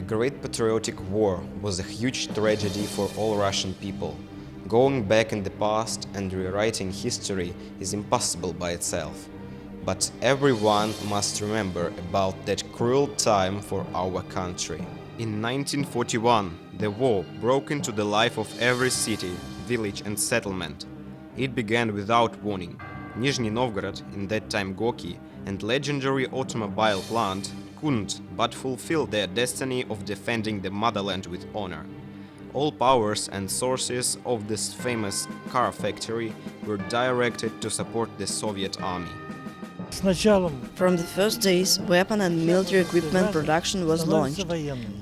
Great Patriotic War was a huge tragedy for all Russian people. Going back in the past and rewriting history is impossible by itself. But everyone must remember about that cruel time for our country. In 1941, the war broke into the life of every city, village and settlement. It began without warning. Nizhny Novgorod, in that time Gorky, and legendary automobile plant couldn't but fulfill their destiny of defending the motherland with honor. All powers and sources of this famous car factory were directed to support the Soviet army. From the first days, weapon and military equipment production was launched.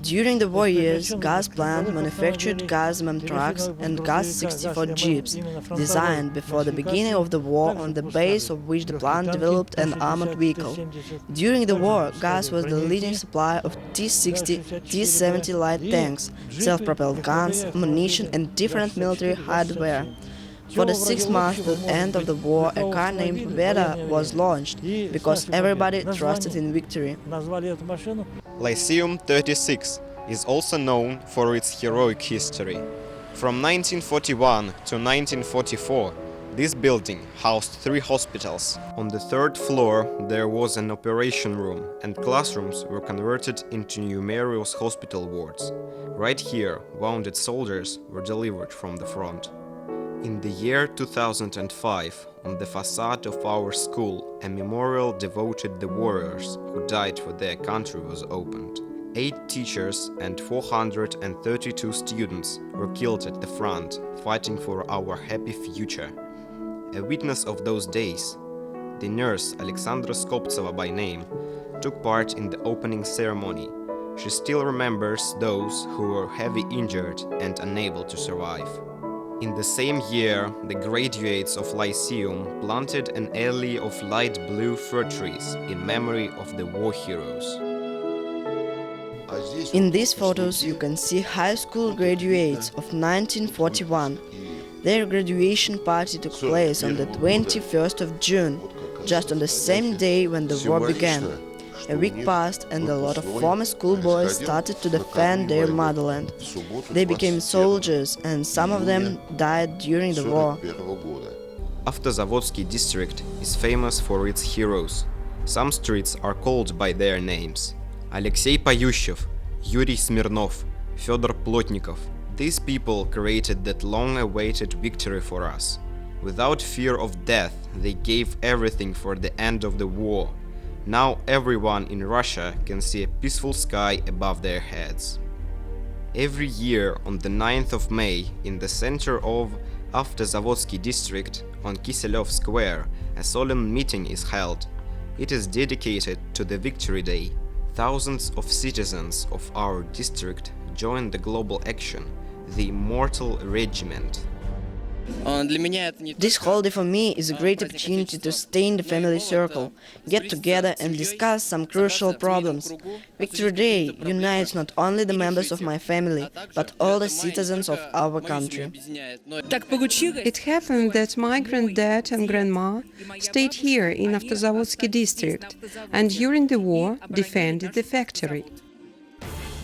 During the war years, Gaz plant manufactured Gaz-MM trucks and Gaz-64 jeeps, designed before the beginning of the war, on the base of which the plant developed an armored vehicle. During the war, Gaz was the leading supplier of T-60, T-70 light tanks, self-propelled guns, ammunition and different military hardware. For the 6 months to the end of the war, a car named Veda was launched, because everybody trusted in victory. Lyceum 36 is also known for its heroic history. From 1941 to 1944, this building housed 3 hospitals. On the 3rd floor there was an operation room, and classrooms were converted into numerous hospital wards. Right here, wounded soldiers were delivered from the front. In the year 2005, on the facade of our school, a memorial devoted to the warriors who died for their country was opened. 8 teachers and 432 students were killed at the front, fighting for our happy future. A witness of those days, the nurse Alexandra Skoptsova by name, took part in the opening ceremony. She still remembers those who were heavily injured and unable to survive. In the same year, the graduates of Lyceum planted an alley of light blue fir trees in memory of the war heroes. In these photos you can see high school graduates of 1941. Their graduation party took place on the 21st of June, just on the same day when the war began. A week passed and a lot of former schoolboys started to defend their motherland. They became soldiers and some of them died during the war. Avtozavodski district is famous for its heroes. Some streets are called by their names. Alexei Payushchev, Yuri Smirnov, Fyodor Plotnikov. These people created that long-awaited victory for us. Without fear of death, they gave everything for the end of the war. Now everyone in Russia can see a peaceful sky above their heads. Every year on the 9th of May, in the center of Avtozavodski district, on Kiselev Square, a solemn meeting is held. It is dedicated to the Victory Day. Thousands of citizens of our district join the global action, the Immortal Regiment. This holiday for me is a great opportunity to stay in the family circle, get together and discuss some crucial problems. Victory Day unites not only the members of my family, but all the citizens of our country. It happened that my granddad and grandma stayed here in Avtozavodski district and during the war defended the factory.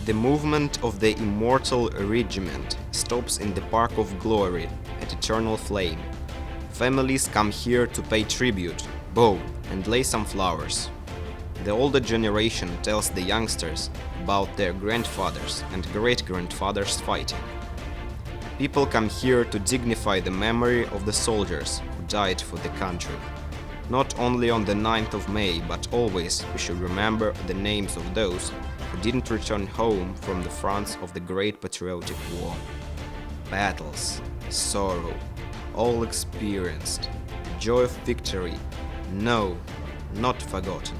The movement of the Immortal Regiment stops in the Park of Glory at Eternal Flame. Families come here to pay tribute, bow and lay some flowers. The older generation tells the youngsters about their grandfathers and great-grandfathers fighting. People come here to dignify the memory of the soldiers who died for the country. Not only on the 9th of May, but always we should remember the names of those who didn't return home from the fronts of the Great Patriotic War. Battles, sorrow, all experienced, joy of victory, no, not forgotten.